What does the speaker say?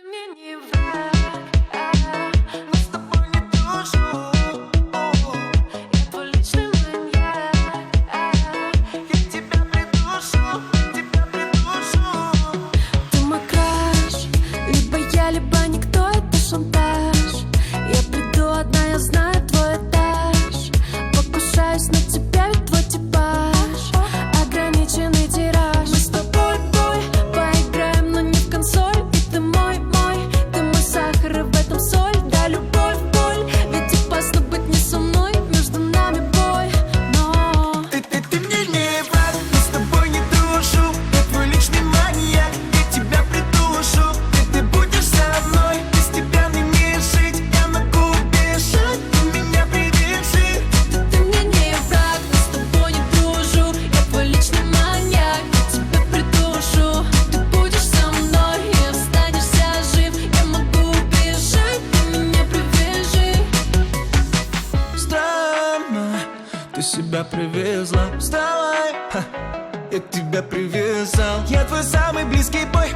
мне не враг, мы с тобой не дружим. Я твой личный маньяк, я тебя придушу, тебя придушу. Ты мой краш, либо я, либо никто, это шантаж. Я приду одна, я знаю твой этаж. Покушаюсь на тебя, ведь твой типаж. Ограниченный тираж. Мы с тобой, бой, поиграем, но не в консоль. И ты мой, ты мой сахар, и в этом соль. Да, любовь, боль, ведь опасно быть не со мной. Между нами бой, но Ты мне не враг, мы с тобой не дружу. Я твой личный маньяк, я тебя придушу. Ты будешь со мной, без тебя мне не жить. Я могу убежать, ты меня привяжи. ты мне не враг, мы с тобой не дружу. Я твой личный маньяк, я тебя придушу. Ты будешь со мной и останешься жив. Я могу убежать, ты меня привяжи. Странно, ты себя привезла. Вставай, я тебя привязал. Я твой самый близкий бой,